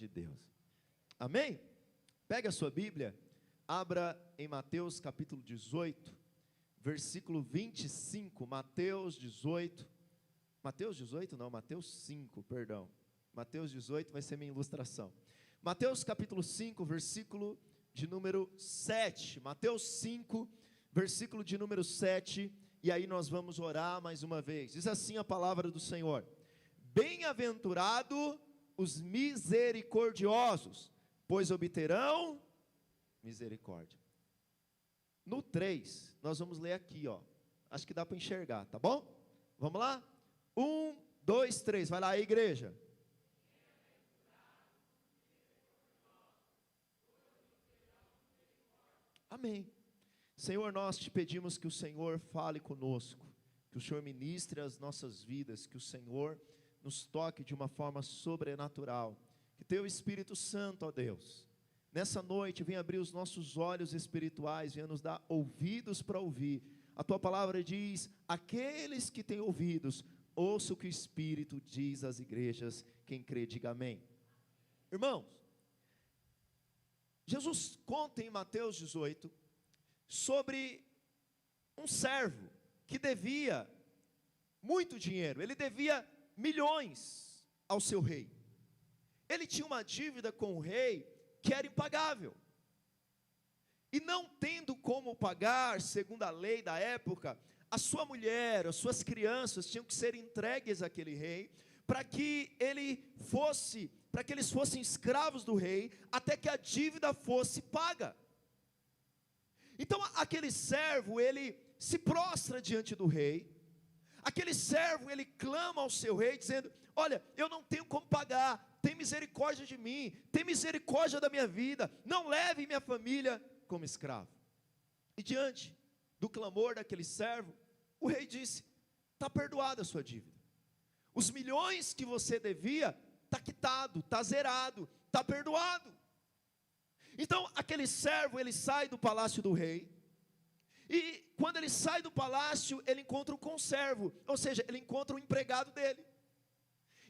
de Deus. Amém? Pega a sua Bíblia, abra em Mateus capítulo 18, versículo 25, Mateus 18, Mateus 18 não, Mateus 5, perdão, Mateus 18 vai ser minha ilustração. Mateus capítulo 5, versículo de número 7, Mateus 5, versículo de número 7, e aí nós vamos orar mais uma vez. Diz assim a palavra do Senhor: bem-aventurado os misericordiosos, pois obterão misericórdia. No 3, nós vamos ler aqui, ó. Acho que dá para enxergar, tá bom? Vamos lá? 1, 2, 3, vai lá, igreja. Amém. Senhor, nós te pedimos que o Senhor fale conosco, que o Senhor ministre as nossas vidas, que o Senhor nos toque de uma forma sobrenatural, que teu Espírito Santo, ó Deus, nessa noite venha abrir os nossos olhos espirituais, venha nos dar ouvidos para ouvir. A tua palavra diz: aqueles que têm ouvidos, ouça o que o Espírito diz às igrejas. Quem crê, diga amém. Irmãos, Jesus conta em Mateus 18 sobre um servo que devia muito dinheiro, ele devia milhões ao seu rei. Ele tinha uma dívida com o rei que era impagável, e não tendo como pagar, segundo a lei da época, a sua mulher, as suas crianças tinham que ser entregues àquele rei, para que eles fossem escravos do rei, até que a dívida fosse paga. Então aquele servo, ele se prostra diante do rei, aquele servo, ele clama ao seu rei, dizendo: olha, eu não tenho como pagar, tem misericórdia de mim, tem misericórdia da minha vida, não leve minha família como escravo. E diante do clamor daquele servo, o rei disse: está perdoada a sua dívida, os milhões que você devia, está quitado, está zerado, está perdoado. Então aquele servo, ele sai do palácio do rei, e quando ele sai do palácio, ele encontra o conservo, ou seja, ele encontra o empregado dele.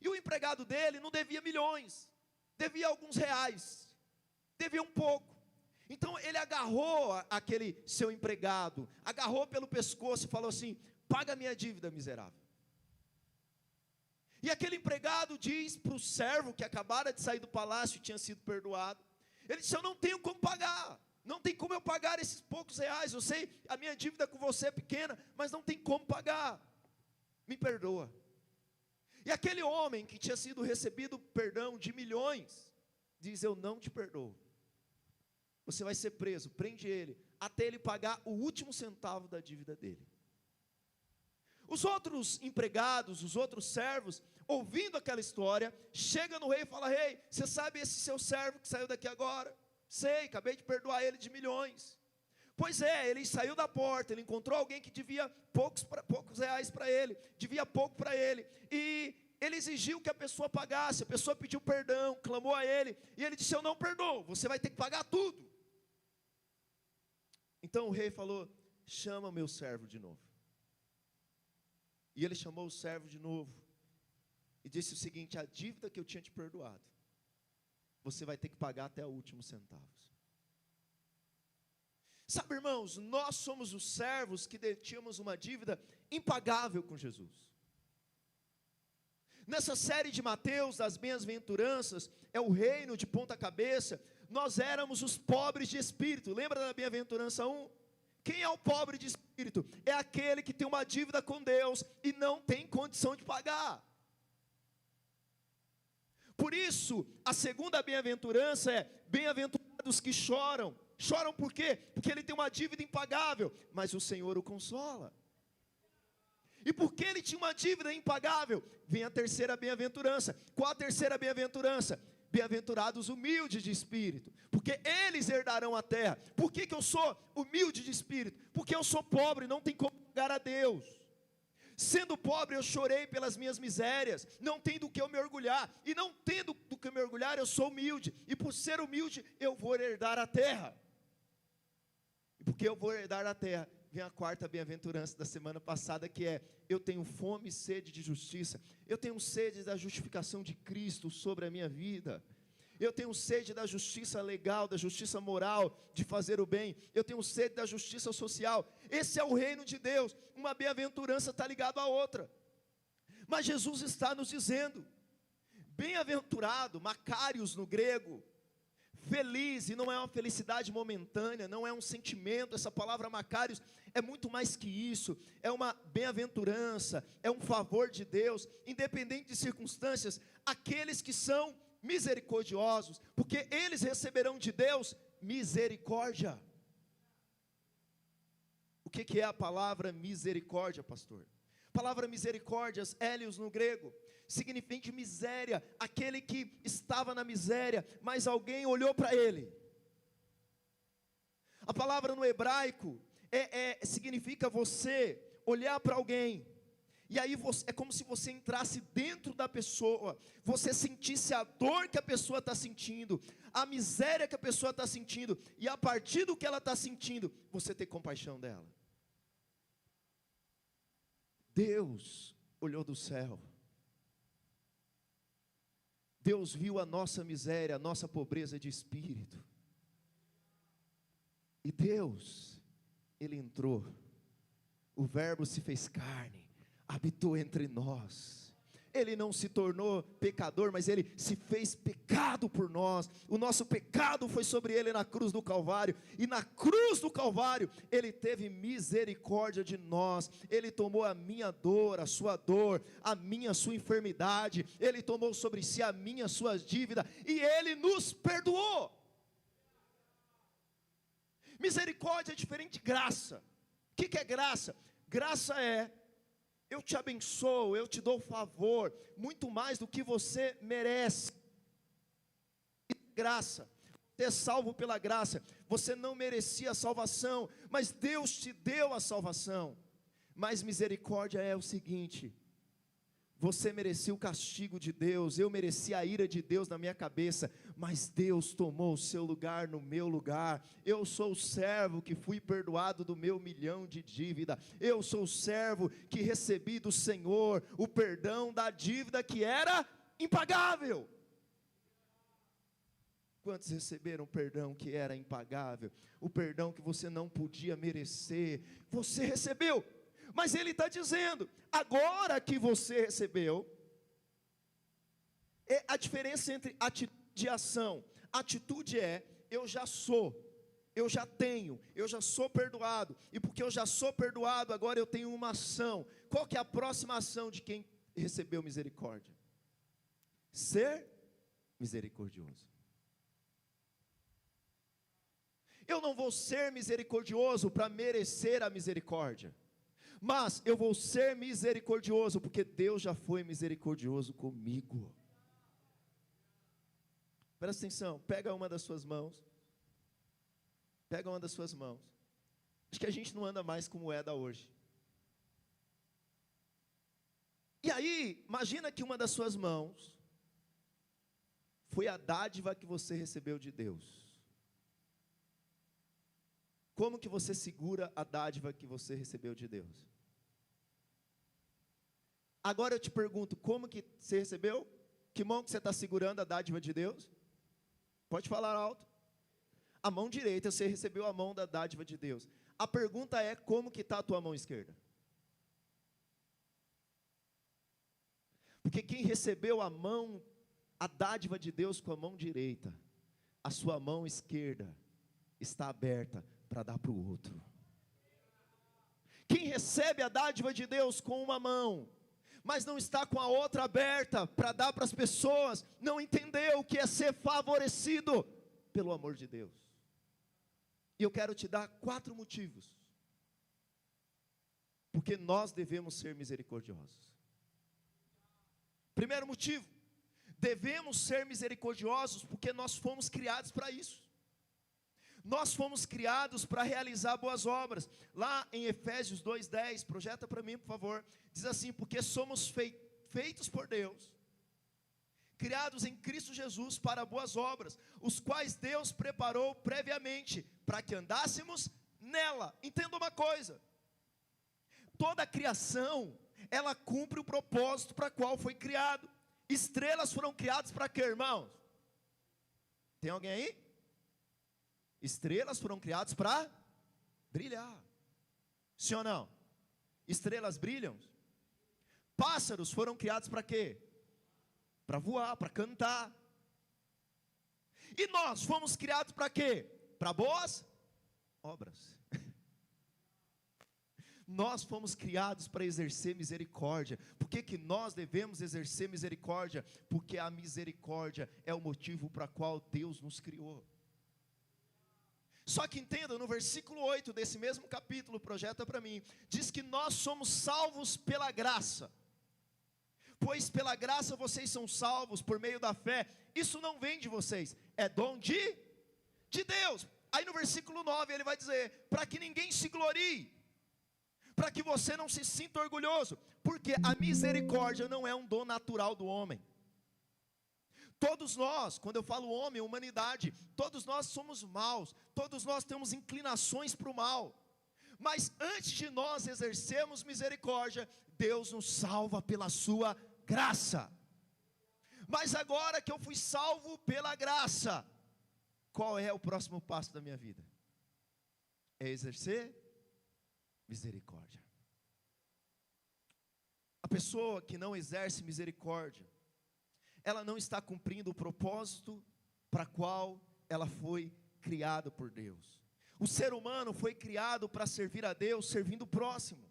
E o empregado dele não devia milhões, devia alguns reais, devia um pouco. Então ele agarrou aquele seu empregado, agarrou pelo pescoço e falou assim: paga minha dívida, miserável. E aquele empregado diz para o servo que acabara de sair do palácio e tinha sido perdoado, ele disse: eu não tenho como pagar, não tem como eu pagar esses poucos reais, eu sei, a minha dívida com você é pequena, mas não tem como pagar, me perdoa. E aquele homem que tinha sido recebido perdão de milhões, diz: eu não te perdoo, você vai ser preso, prende ele, até ele pagar o último centavo da dívida dele. Os outros empregados, os outros servos, ouvindo aquela história, chega no rei e fala: rei, você sabe esse seu servo que saiu daqui agora? Sei, acabei de perdoar ele de milhões. Pois é, ele saiu da porta, ele encontrou alguém que devia poucos reais para ele, devia pouco para ele, e ele exigiu que a pessoa pagasse, a pessoa pediu perdão, clamou a ele, e ele disse: eu não perdoo, você vai ter que pagar tudo. Então o rei falou: chama o meu servo de novo. E ele chamou o servo de novo, e disse o seguinte: a dívida que eu tinha te perdoado, você vai ter que pagar até o último centavo. Sabe, irmãos, nós somos os servos que tínhamos uma dívida impagável com Jesus. Nessa série de Mateus, das bem-aventuranças, é o reino de ponta cabeça, nós éramos os pobres de espírito. Lembra da bem-aventurança 1? Quem é o pobre de espírito? É aquele que tem uma dívida com Deus e não tem condição de pagar. Por isso, a segunda bem-aventurança é: bem-aventurados que choram. Choram por quê? Porque ele tem uma dívida impagável, mas o Senhor o consola. E porque ele tinha uma dívida impagável, vem a terceira bem-aventurança. Qual a terceira bem-aventurança? Bem-aventurados humildes de espírito, porque eles herdarão a terra. Por que eu sou humilde de espírito? Porque eu sou pobre, não tenho como pagar a Deus. Sendo pobre, eu chorei pelas minhas misérias, não tenho do que eu me orgulhar, e não tendo do que me orgulhar, eu sou humilde, e por ser humilde, eu vou herdar a terra. E porque eu vou herdar a terra, vem a quarta bem-aventurança da semana passada, que é: eu tenho fome e sede de justiça, eu tenho sede da justificação de Cristo sobre a minha vida, Eu tenho sede da justiça legal, da justiça moral, de fazer o bem. Eu tenho sede da justiça social. Esse é o reino de Deus. Uma bem-aventurança está ligada à outra. Mas Jesus está nos dizendo, bem-aventurado, Macarios no grego, feliz, e não é uma felicidade momentânea, não é um sentimento. Essa palavra Macarios é muito mais que isso, é uma bem-aventurança, é um favor de Deus, independente de circunstâncias, aqueles que são misericordiosos, porque eles receberão de Deus misericórdia. O que é a palavra misericórdia, pastor? A palavra misericórdias, hélios no grego, significa miséria, aquele que estava na miséria, mas alguém olhou para ele. A palavra no hebraico significa você olhar para alguém, e aí é como se você entrasse dentro da pessoa, você sentisse a dor que a pessoa está sentindo, a miséria que a pessoa está sentindo, e a partir do que ela está sentindo, você ter compaixão dela. Deus olhou do céu, Deus viu a nossa miséria, a nossa pobreza de espírito, e Deus, Ele entrou, o verbo se fez carne, habitou entre nós. Ele não se tornou pecador, mas Ele se fez pecado por nós. O nosso pecado foi sobre Ele na cruz do Calvário, e na cruz do Calvário, Ele teve misericórdia de nós. Ele tomou a minha dor, a sua dor, a minha, a sua enfermidade, Ele tomou sobre si a minha, a sua dívida, e Ele nos perdoou. Misericórdia é diferente de graça. O que é graça? Graça é, eu te abençoo, eu te dou favor, muito mais do que você merece. Graça, você é salvo pela graça, você não merecia a salvação, mas Deus te deu a salvação. Mas misericórdia é o seguinte, você merecia o castigo de Deus, eu merecia a ira de Deus na minha cabeça, mas Deus tomou o seu lugar no meu lugar. Eu sou o servo que fui perdoado do meu 1.000.000 de dívida, eu sou o servo que recebi do Senhor o perdão da dívida que era impagável. Quantos receberam o perdão que era impagável? O perdão que você não podia merecer, você recebeu. Mas Ele está dizendo, agora que você recebeu, é a diferença entre atitude e ação. Atitude é, eu já sou, eu já tenho, eu já sou perdoado, e porque eu já sou perdoado, agora eu tenho uma ação. Qual que é a próxima ação de quem recebeu misericórdia? Ser misericordioso. Eu não vou ser misericordioso para merecer a misericórdia, mas eu vou ser misericordioso, porque Deus já foi misericordioso comigo. Presta atenção, pega uma das suas mãos. Pega uma das suas mãos. Acho que a gente não anda mais com moeda hoje. E aí, imagina que uma das suas mãos foi a dádiva que você recebeu de Deus. Como que você segura a dádiva que você recebeu de Deus? Agora eu te pergunto, como que você recebeu? Que mão que você está segurando a dádiva de Deus? Pode falar alto. A mão direita, você recebeu a mão da dádiva de Deus. A pergunta é, como que está a tua mão esquerda? Porque quem recebeu a dádiva de Deus com a mão direita, a sua mão esquerda está aberta para dar para o outro. Quem recebe a dádiva de Deus com uma mão, mas não está com a outra aberta para dar para as pessoas, não entendeu o que é ser favorecido pelo amor de Deus. E eu quero te dar 4 motivos, porque nós devemos ser misericordiosos. Primeiro motivo, devemos ser misericordiosos porque nós fomos criados para isso. Nós fomos criados para realizar boas obras. Lá em Efésios 2:10, projeta para mim por favor, diz assim, porque somos feitos por Deus, criados em Cristo Jesus para boas obras, os quais Deus preparou previamente, para que andássemos nela. Entenda uma coisa, toda a criação, ela cumpre o propósito para qual foi criado. Estrelas foram criadas para quê, irmãos? Tem alguém aí? Estrelas foram criadas para brilhar. Sim ou não? Estrelas brilham. Pássaros foram criados para quê? Para voar, para cantar. E nós fomos criados para quê? Para boas obras. Nós fomos criados para exercer misericórdia. Por que nós devemos exercer misericórdia? Porque a misericórdia é o motivo para qual Deus nos criou. Só que entenda, no versículo 8 desse mesmo capítulo, projeta para mim, diz que nós somos salvos pela graça. Pois pela graça vocês são salvos por meio da fé. Isso não vem de vocês, é dom de Deus. Aí no versículo 9 ele vai dizer, para que ninguém se glorie, para que você não se sinta orgulhoso, porque a misericórdia não é um dom natural do homem. Todos nós, quando eu falo homem, humanidade, todos nós somos maus, todos nós temos inclinações para o mal. Mas antes de nós exercermos misericórdia, Deus nos salva pela sua graça. Mas agora que eu fui salvo pela graça, qual é o próximo passo da minha vida? É exercer misericórdia. A pessoa que não exerce misericórdia, ela não está cumprindo o propósito para qual ela foi criada por Deus. O ser humano foi criado para servir a Deus, servindo o próximo.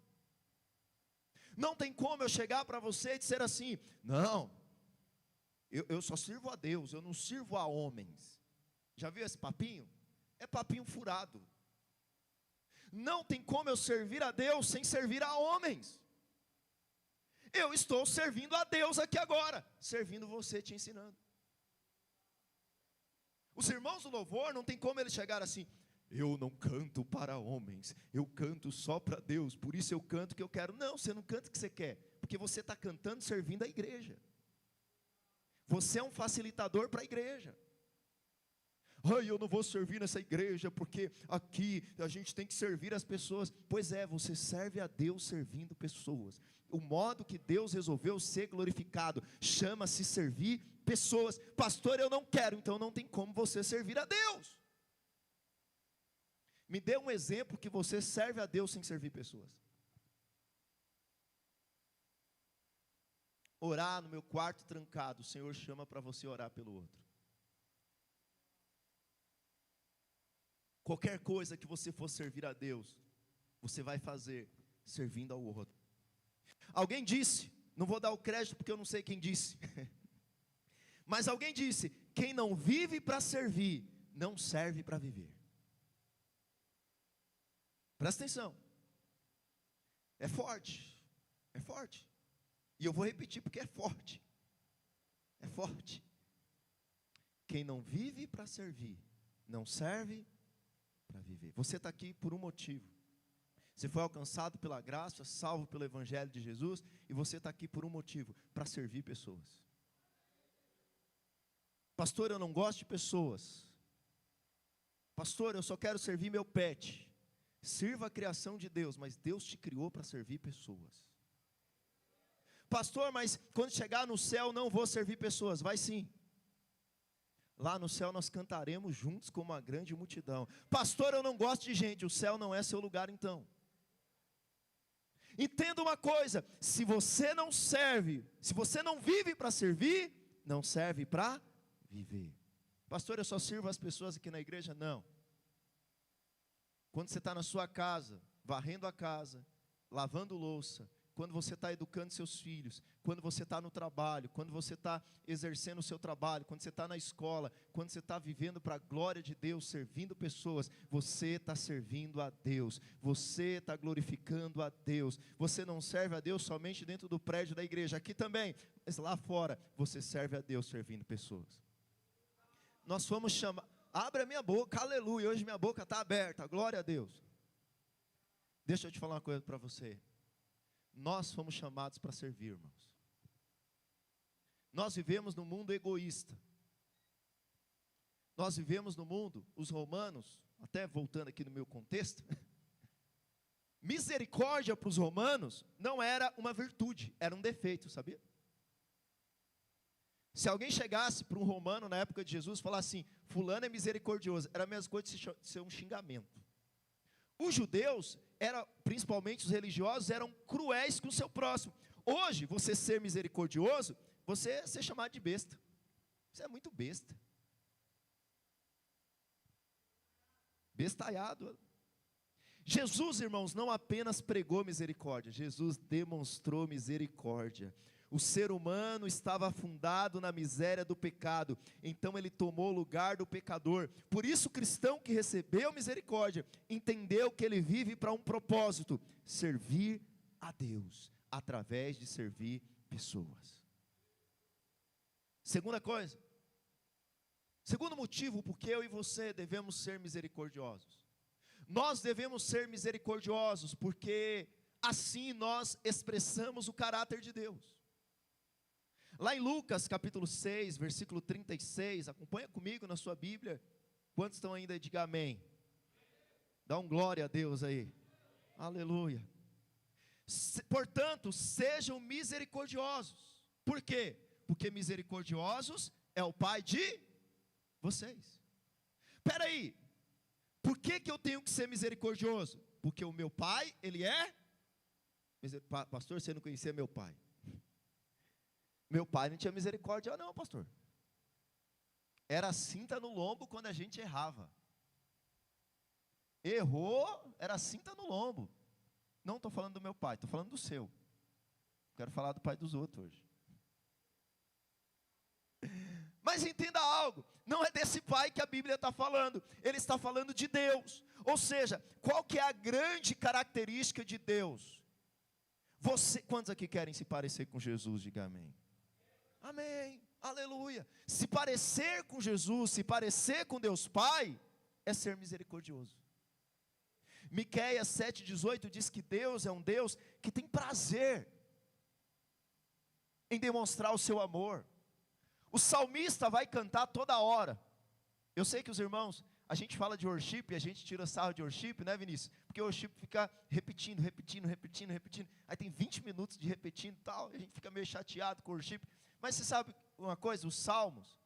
Não tem como eu chegar para você e dizer assim, não, eu só sirvo a Deus, eu não sirvo a homens. Já viu esse papinho? É papinho furado. Não tem como eu servir a Deus sem servir a homens. Eu estou servindo a Deus aqui agora, servindo você, te ensinando. Os irmãos do louvor, não tem como eles chegar assim, eu não canto para homens, eu canto só para Deus, por isso eu canto o que eu quero. Não, você não canta o que você quer, porque você está cantando servindo a igreja. Você é um facilitador para a igreja. Ai, eu não vou servir nessa igreja, porque aqui a gente tem que servir as pessoas. Pois é, você serve a Deus servindo pessoas. O modo que Deus resolveu ser glorificado chama-se servir pessoas. Pastor, eu não quero, então não tem como você servir a Deus. Me dê um exemplo que você serve a Deus sem servir pessoas. Orar no meu quarto trancado, o Senhor chama para você orar pelo outro. Qualquer coisa que você for servir a Deus, você vai fazer servindo ao outro. Alguém disse, não vou dar o crédito porque eu não sei quem disse, mas alguém disse, quem não vive para servir, não serve para viver. Presta atenção, é forte, e eu vou repetir porque é forte, quem não vive para servir, não serve para viver. Você está aqui por um motivo, você foi alcançado pela graça, salvo pelo evangelho de Jesus, e você está aqui por um motivo, para servir pessoas. Pastor, eu não gosto de pessoas. Pastor, eu só quero servir meu pet. Sirva a criação de Deus, mas Deus te criou para servir pessoas. Pastor, mas quando chegar no céu não vou servir pessoas. Vai sim. Lá no céu nós cantaremos juntos como uma grande multidão. Pastor, eu não gosto de gente. O céu não é seu lugar então. Entenda uma coisa, se você não serve, se você não vive para servir, não serve para viver. Pastor, eu só sirvo as pessoas aqui na igreja? Não. Quando você está na sua casa, varrendo a casa, lavando louça, quando você está educando seus filhos, quando você está no trabalho, quando você está exercendo o seu trabalho, quando você está na escola, quando você está vivendo para a glória de Deus, servindo pessoas, você está servindo a Deus, você está glorificando a Deus. Você não serve a Deus somente dentro do prédio da igreja, aqui também, mas lá fora, você serve a Deus servindo pessoas. Nós fomos chamados, abre a minha boca, aleluia, hoje minha boca está aberta, glória a Deus. Deixa eu te falar uma coisa para você. Nós fomos chamados para servir, irmãos. Nós vivemos num mundo egoísta. Nós vivemos no mundo, os romanos, até voltando aqui no meu contexto, misericórdia para os romanos não era uma virtude, era um defeito, sabia? Se alguém chegasse para um romano na época de Jesus e falasse assim, fulano é misericordioso, era a mesma coisa de ser um xingamento. Os judeus, principalmente os religiosos, eram cruéis com o seu próximo. Hoje, você ser misericordioso, você é ser chamado de besta. Você é muito besta. Bestalhado. Jesus, irmãos, não apenas pregou misericórdia, Jesus demonstrou misericórdia. O ser humano estava afundado na miséria do pecado, então ele tomou o lugar do pecador. Por isso o cristão que recebeu misericórdia, entendeu que ele vive para um propósito, servir a Deus, através de servir pessoas. Segunda coisa, segundo motivo porque eu e você devemos ser misericordiosos. Nós devemos ser misericordiosos, porque assim nós expressamos o caráter de Deus. Lá em Lucas capítulo 6, versículo 36, acompanha comigo na sua Bíblia. Quantos estão ainda? Diga amém. Dá um glória a Deus aí. Aleluia. Portanto, sejam misericordiosos. Por quê? Porque misericordiosos é o Pai de vocês. Espera aí. Por que eu tenho que ser misericordioso? Porque o meu pai, ele é... Pastor, você não conhecia meu pai. Meu pai não tinha misericórdia não, pastor. Era cinta no lombo quando a gente errava. Errou, era cinta no lombo. Não estou falando do meu pai, estou falando do seu. Quero falar do pai dos outros hoje. Mas entenda algo, não é desse pai que a Bíblia está falando, ele está falando de Deus. Ou seja, qual que é a grande característica de Deus? Quantos aqui querem se parecer com Jesus? Diga amém. Amém, aleluia. Se parecer com Jesus, se parecer com Deus Pai, é ser misericordioso. Miqueias 7,18 diz que Deus é um Deus que tem prazer em demonstrar o seu amor. O salmista vai cantar toda hora. Eu sei que os irmãos, a gente fala de worship, a gente tira sarro de worship, né, Vinícius? Porque o worship fica repetindo. Aí tem 20 minutos de repetindo e tal, e a gente fica meio chateado com o worship. Mas você sabe uma coisa, os salmos,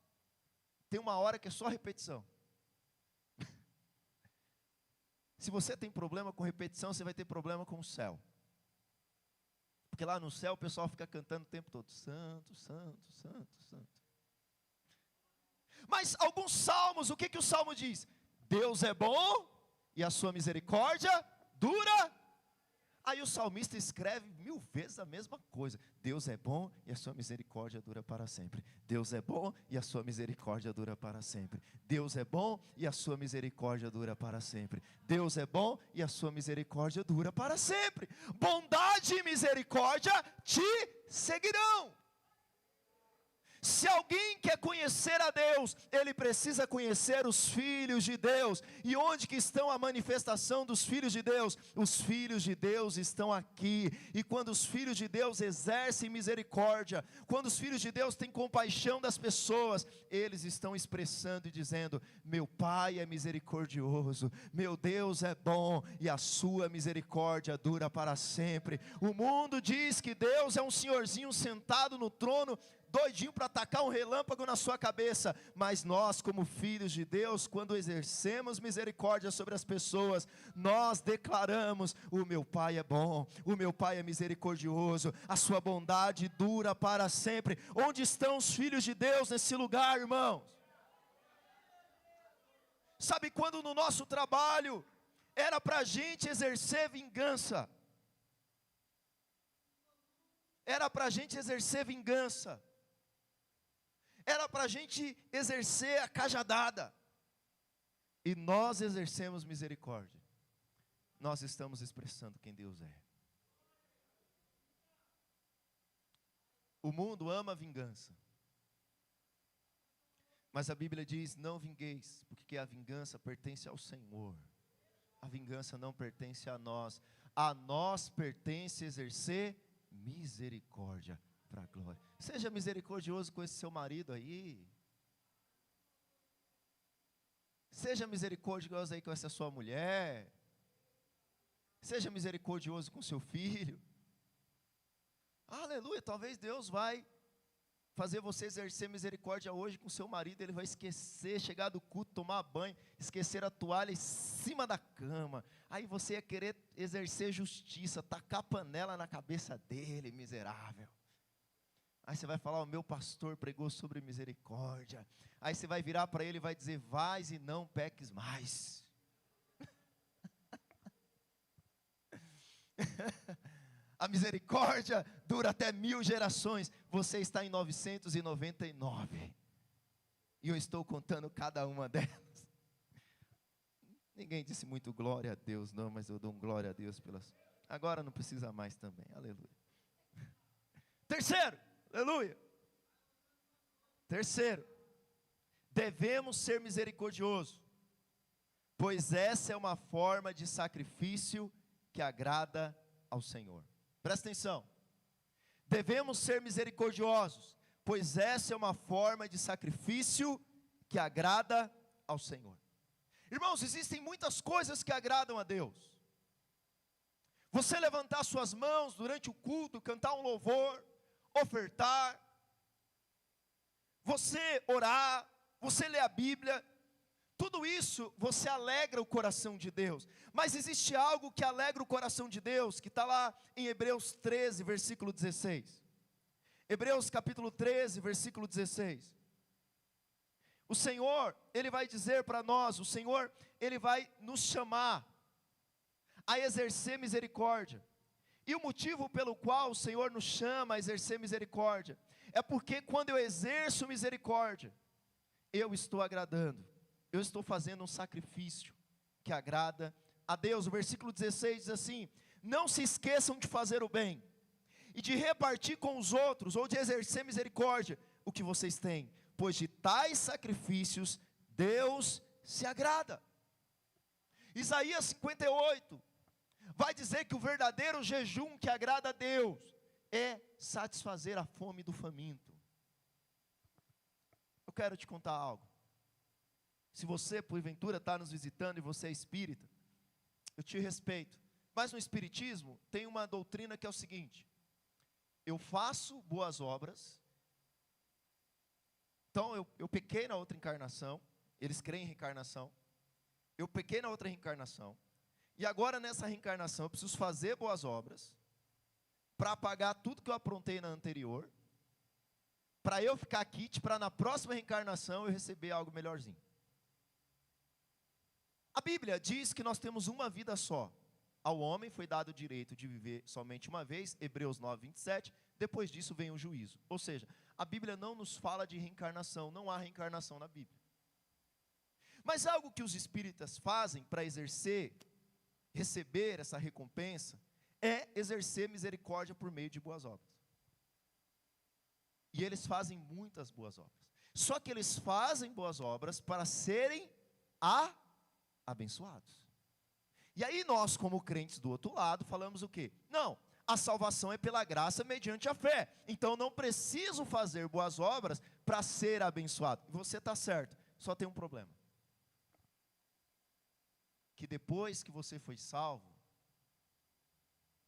tem uma hora que é só repetição. Se você tem problema com repetição, você vai ter problema com o céu. Porque lá no céu o pessoal fica cantando o tempo todo, santo, santo, santo, santo. Mas alguns salmos, o que o salmo diz? Deus é bom e a sua misericórdia dura. Aí o salmista escreve 1000 vezes a mesma coisa. Deus é bom e a sua misericórdia dura para sempre. Deus é bom e a sua misericórdia dura para sempre. Deus é bom e a sua misericórdia dura para sempre. Deus é bom e a sua misericórdia dura para sempre. Bondade e misericórdia te seguirão. Se alguém quer conhecer a Deus, ele precisa conhecer os filhos de Deus. E onde que estão a manifestação dos filhos de Deus? Os filhos de Deus estão aqui. E quando os filhos de Deus exercem misericórdia, quando os filhos de Deus têm compaixão das pessoas, eles estão expressando e dizendo: meu Pai é misericordioso, meu Deus é bom e a sua misericórdia dura para sempre. O mundo diz que Deus é um senhorzinho sentado no trono, doidinho para atacar um relâmpago na sua cabeça, mas nós como filhos de Deus, quando exercemos misericórdia sobre as pessoas, nós declaramos: o meu Pai é bom, o meu Pai é misericordioso, a sua bondade dura para sempre. Onde estão os filhos de Deus nesse lugar, irmãos? Sabe quando no nosso trabalho era para a gente exercer vingança, era para a gente exercer vingança, era para a gente exercer a cajadada, e nós exercemos misericórdia, nós estamos expressando quem Deus é. O mundo ama a vingança, mas a Bíblia diz: não vingueis, porque a vingança pertence ao Senhor, a vingança não pertence a nós pertence exercer misericórdia para a glória. Seja misericordioso com esse seu marido aí. Seja misericordioso aí com essa sua mulher. Seja misericordioso com seu filho. Aleluia, talvez Deus vai fazer você exercer misericórdia hoje com seu marido. Ele vai esquecer, chegar do culto, tomar banho, esquecer a toalha em cima da cama. Aí você ia querer exercer justiça, tacar a panela na cabeça dele, miserável. Aí você vai falar: o meu pastor pregou sobre misericórdia. Aí você vai virar para ele e vai dizer: vais e não peques mais. A misericórdia dura até 1000 gerações. Você está em 999. E eu estou contando cada uma delas. Ninguém disse muito glória a Deus, não, mas eu dou um glória a Deus pelas. Agora não precisa mais também, aleluia. Terceiro, aleluia. Terceiro, devemos ser misericordiosos, pois essa é uma forma de sacrifício que agrada ao Senhor. Presta atenção. Devemos ser misericordiosos, pois essa é uma forma de sacrifício que agrada ao Senhor. Irmãos, existem muitas coisas que agradam a Deus. Você levantar suas mãos durante o culto, cantar um louvor, ofertar, você orar, você ler a Bíblia, tudo isso você alegra o coração de Deus. Mas existe algo que alegra o coração de Deus, que está lá em Hebreus 13, versículo 16. Hebreus capítulo 13, versículo 16. O Senhor, Ele vai dizer para nós, o Senhor, Ele vai nos chamar a exercer misericórdia. E o motivo pelo qual o Senhor nos chama a exercer misericórdia, é porque quando eu exerço misericórdia, eu estou agradando, eu estou fazendo um sacrifício que agrada a Deus. O versículo 16 diz assim: não se esqueçam de fazer o bem, e de repartir com os outros, ou de exercer misericórdia, o que vocês têm, pois de tais sacrifícios Deus se agrada. Isaías 58 vai dizer que o verdadeiro jejum que agrada a Deus é satisfazer a fome do faminto. Eu quero te contar algo. Se você, porventura, está nos visitando e você é espírita, eu te respeito. Mas no espiritismo tem uma doutrina que é o seguinte: eu faço boas obras. Então eu pequei na outra encarnação, eles creem em reencarnação. Eu pequei na outra reencarnação, e agora nessa reencarnação eu preciso fazer boas obras, para apagar tudo que eu aprontei na anterior, para eu ficar quite, para na próxima reencarnação eu receber algo melhorzinho. A Bíblia diz que nós temos uma vida só. Ao homem foi dado o direito de viver somente uma vez, Hebreus 9, 27, depois disso vem o juízo. Ou seja, a Bíblia não nos fala de reencarnação, não há reencarnação na Bíblia. Mas algo que os espíritas fazem para receber essa recompensa, é exercer misericórdia por meio de boas obras. E eles fazem muitas boas obras. Só que eles fazem boas obras para serem abençoados. E aí nós, como crentes do outro lado, falamos o quê? Não, a salvação é pela graça mediante a fé. Então não preciso fazer boas obras para ser abençoado. E você está certo, só tem um problema. Que depois que você foi salvo,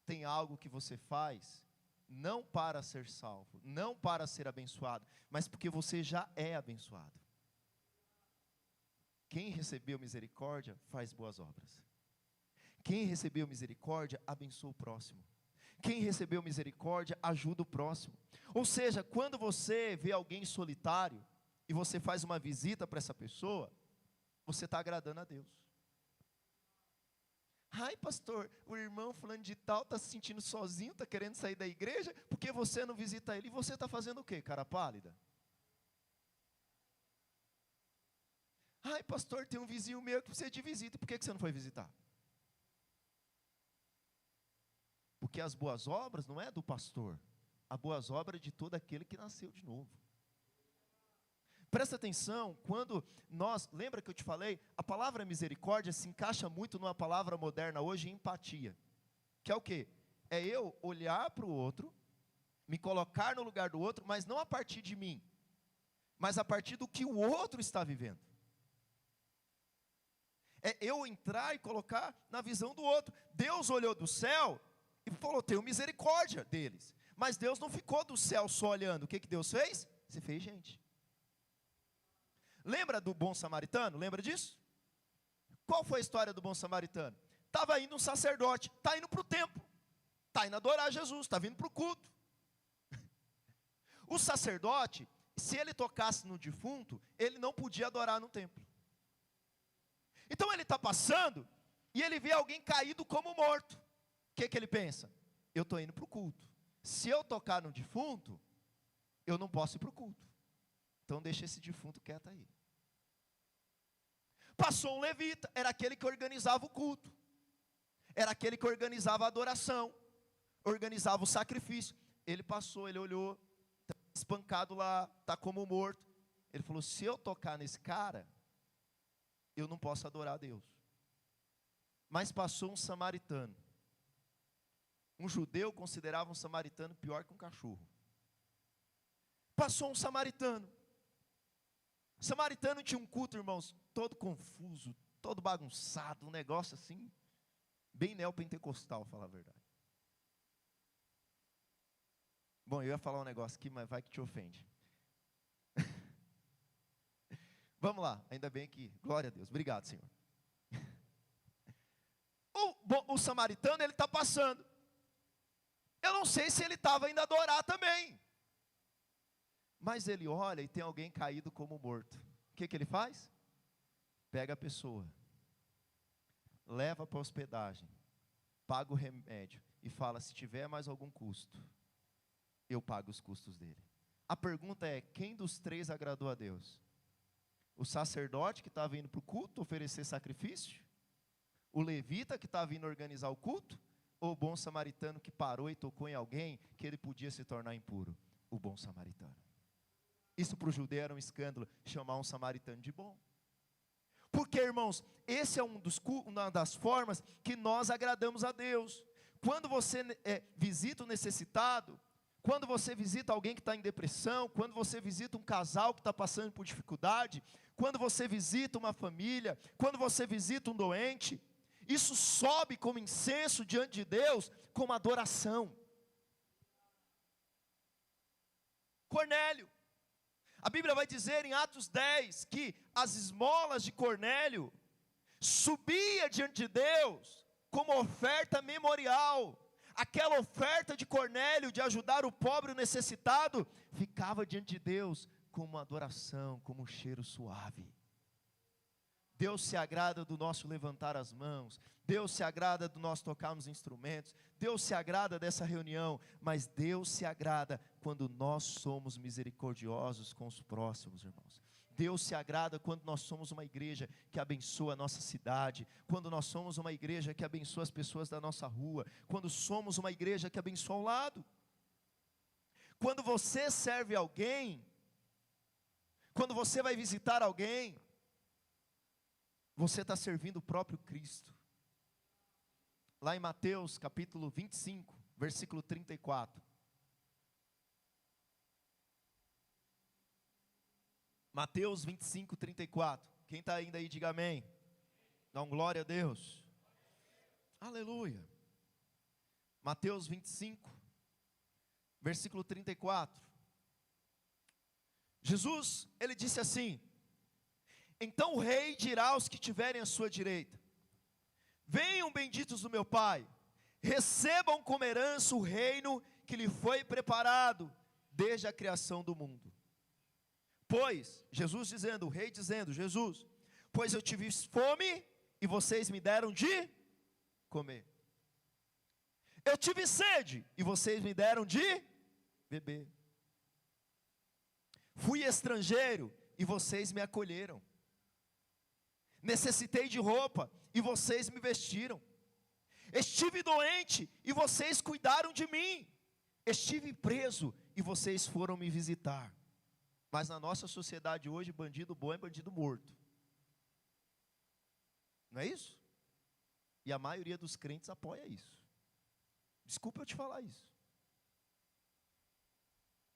tem algo que você faz, não para ser salvo, não para ser abençoado, mas porque você já é abençoado. Quem recebeu misericórdia, faz boas obras. Quem recebeu misericórdia, abençoa o próximo. Quem recebeu misericórdia, ajuda o próximo. Ou seja, quando você vê alguém solitário, e você faz uma visita para essa pessoa, você está agradando a Deus. Ai, pastor, o irmão fulano de tal está se sentindo sozinho, está querendo sair da igreja, porque você não visita ele, e você está fazendo o quê, cara pálida? Ai, pastor, tem um vizinho meu que precisa de visita, por que você não foi visitar? Porque as boas obras não é do pastor, a boas obras é de todo aquele que nasceu de novo. Presta atenção, quando nós, lembra que eu te falei, a palavra misericórdia se encaixa muito numa palavra moderna hoje, empatia. Que é o quê? É eu olhar para o outro, me colocar no lugar do outro, mas não a partir de mim, mas a partir do que o outro está vivendo. É eu entrar e colocar na visão do outro. Deus olhou do céu e falou: tenho misericórdia deles. Mas Deus não ficou do céu só olhando. O que Deus fez? você fez gente. Lembra do bom samaritano? Lembra disso? Qual foi a história do bom samaritano? Estava indo um sacerdote, está indo para o templo, está indo adorar Jesus, está vindo para o culto. O sacerdote, se ele tocasse no defunto, ele não podia adorar no templo. Então ele está passando, e ele vê alguém caído como morto. O que ele pensa? Eu estou indo para o culto. Se eu tocar no defunto, eu não posso ir para o culto. Então deixa esse defunto quieto aí. Passou um levita, era aquele que organizava o culto. Era aquele que organizava a adoração, organizava o sacrifício. Ele passou, ele olhou, está espancado lá, está como morto. Ele falou, se eu tocar nesse cara, eu não posso adorar a Deus. Mas passou um samaritano. Um judeu considerava um samaritano pior que um cachorro. Passou um samaritano. O samaritano tinha um culto, irmãos, todo confuso, todo bagunçado, um negócio assim, bem neopentecostal, falar a verdade. Bom, eu ia falar um negócio aqui, mas vai que te ofende. Vamos lá, ainda bem que, glória a Deus, obrigado, Senhor. O samaritano, ele está passando. Eu não sei se ele estava indo adorar também. Mas ele olha e tem alguém caído como morto. O que ele faz? Pega a pessoa, leva para a hospedagem, paga o remédio e fala, se tiver mais algum custo, eu pago os custos dele. A pergunta é, quem dos três agradou a Deus? O sacerdote que estava indo para o culto oferecer sacrifício? O levita que estava indo organizar o culto? Ou o bom samaritano que parou e tocou em alguém que ele podia se tornar impuro? O bom samaritano. Isso para o judeu era um escândalo, chamar um samaritano de bom. Porque, irmãos, esse é uma das formas que nós agradamos a Deus. Quando você visita o necessitado, quando você visita alguém que está em depressão, quando você visita um casal que está passando por dificuldade, quando você visita uma família, quando você visita um doente, isso sobe como incenso diante de Deus, como adoração. Cornélio. A Bíblia vai dizer em Atos 10 que as esmolas de Cornélio subia diante de Deus como oferta memorial. Aquela oferta de Cornélio de ajudar o pobre e o necessitado ficava diante de Deus como uma adoração, como um cheiro suave. Deus se agrada do nosso levantar as mãos, Deus se agrada do nosso tocar nos instrumentos, Deus se agrada dessa reunião, mas Deus se agrada quando nós somos misericordiosos com os próximos, irmãos. Deus se agrada quando nós somos uma igreja que abençoa a nossa cidade, quando nós somos uma igreja que abençoa as pessoas da nossa rua, quando somos uma igreja que abençoa ao lado. Quando você serve alguém, quando você vai visitar alguém, você está servindo o próprio Cristo. Lá em Mateus capítulo 25, versículo 34. Mateus 25, 34. Quem está ainda aí, diga amém. Dá um glória a Deus. Aleluia. Mateus 25, versículo 34. Jesus, ele disse assim: então o rei dirá aos que tiverem à sua direita: venham benditos do meu Pai, recebam como herança o reino que lhe foi preparado desde a criação do mundo. Pois, Jesus dizendo, o rei dizendo, Jesus, pois eu tive fome e vocês me deram de comer. Eu tive sede e vocês me deram de beber. Fui estrangeiro e vocês me acolheram. Necessitei de roupa e vocês me vestiram. Estive doente e vocês cuidaram de mim. Estive preso e vocês foram me visitar. Mas na nossa sociedade hoje, bandido bom é bandido morto. Não é isso? E a maioria dos crentes apoia isso. Desculpa eu te falar isso.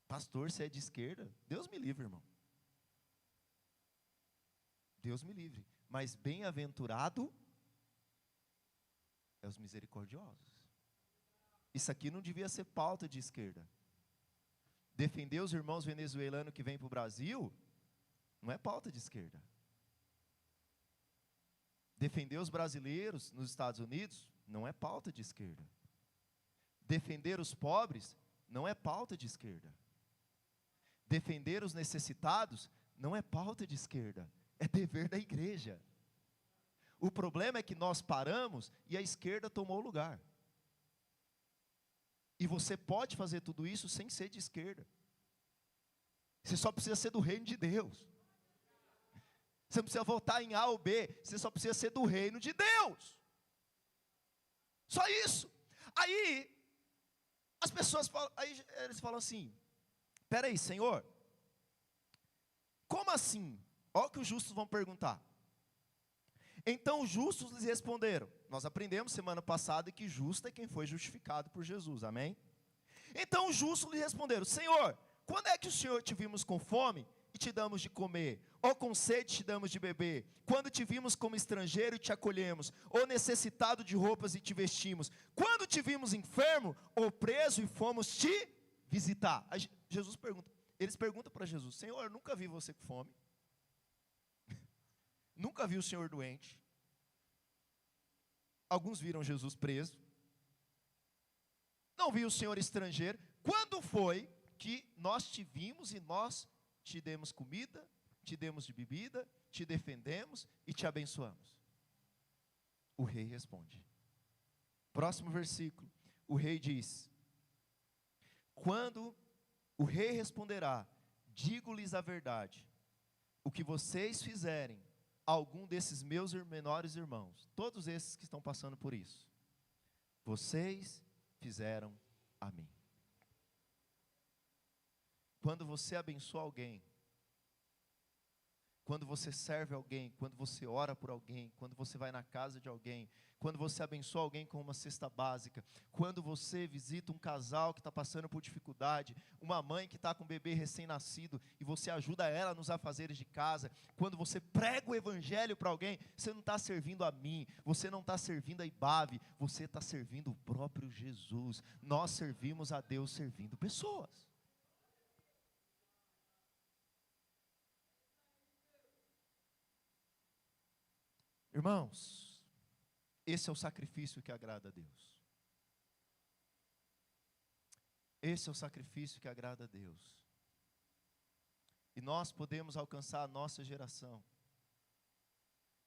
Pastor, você é de esquerda? Deus me livre, irmão. Deus me livre. Mas bem-aventurado é os misericordiosos. Isso aqui não devia ser pauta de esquerda. Defender os irmãos venezuelanos que vêm para o Brasil não é pauta de esquerda. Defender os brasileiros nos Estados Unidos não é pauta de esquerda. Defender os pobres não é pauta de esquerda. Defender os necessitados não é pauta de esquerda, é dever da igreja. O problema é que nós paramos e a esquerda tomou o lugar. E você pode fazer tudo isso sem ser de esquerda. Você só precisa ser do reino de Deus. Você não precisa votar em A ou B, você só precisa ser do reino de Deus. Só isso. Aí, as pessoas falam, aí eles falam assim, peraí, Senhor, como assim? Olha o que os justos vão perguntar. Então os justos lhes responderam. Nós aprendemos semana passada que justo é quem foi justificado por Jesus, amém? Então os justos lhe responderam, Senhor, quando é que o Senhor te vimos com fome e te damos de comer? Ou com sede te damos de beber? Quando te vimos como estrangeiro e te acolhemos? Ou necessitado de roupas e te vestimos? Quando te vimos enfermo ou preso e fomos te visitar? Aí Jesus pergunta, eles perguntam para Jesus, Senhor, eu nunca vi você com fome. Nunca vi o Senhor doente. Alguns viram Jesus preso. Não vi o Senhor estrangeiro. Quando foi que nós te vimos e nós te demos comida, te demos de bebida, te defendemos e te abençoamos? O rei responde. Próximo versículo. O rei diz, quando o rei responderá, digo-lhes a verdade, o que vocês fizerem algum desses meus menores irmãos, todos esses que estão passando por isso, vocês fizeram a mim. Quando você abençoa alguém, quando você serve alguém, quando você ora por alguém, quando você vai na casa de alguém, quando você abençoa alguém com uma cesta básica, quando você visita um casal que está passando por dificuldade, uma mãe que está com um bebê recém-nascido, e você ajuda ela nos afazeres de casa, quando você prega o evangelho para alguém, você não está servindo a mim, você não está servindo a Ibabe, você está servindo o próprio Jesus. Nós servimos a Deus servindo pessoas. Irmãos, esse é o sacrifício que agrada a Deus. Esse é o sacrifício que agrada a Deus. E nós podemos alcançar a nossa geração.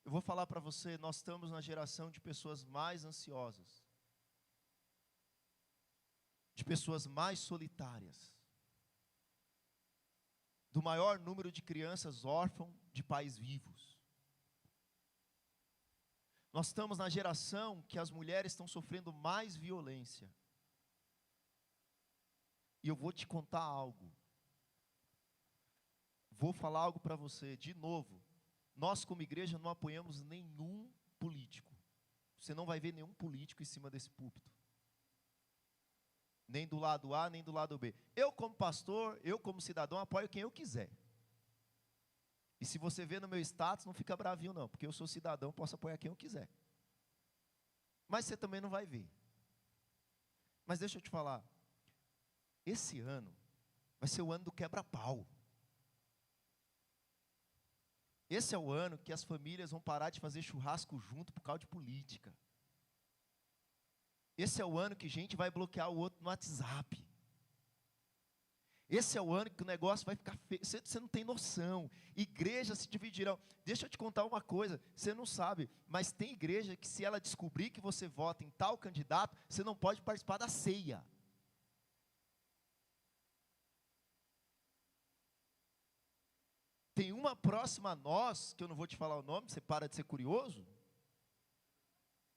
Eu vou falar para você, nós estamos na geração de pessoas mais ansiosas, de pessoas mais solitárias, do maior número de crianças órfãs de pais vivos. Nós estamos na geração que as mulheres estão sofrendo mais violência. E eu vou te contar algo. Vou falar algo para você, de novo. Nós como igreja não apoiamos nenhum político. Você não vai ver nenhum político em cima desse púlpito. Nem do lado A, nem do lado B. Eu como pastor, eu como cidadão, apoio quem eu quiser. E se você vê no meu status, não fica bravinho não, porque eu sou cidadão, posso apoiar quem eu quiser. Mas você também não vai ver. Mas deixa eu te falar, esse ano vai ser o ano do quebra-pau. Esse é o ano que as famílias vão parar de fazer churrasco junto por causa de política. Esse é o ano que gente vai bloquear o outro no WhatsApp. Esse é o ano que o negócio vai ficar feio. Você não tem noção. Igrejas se dividirão. Deixa eu te contar uma coisa. Você não sabe, mas tem igreja que se ela descobrir que você vota em tal candidato, você não pode participar da ceia. Tem uma próxima a nós, que eu não vou te falar o nome, você para de ser curioso,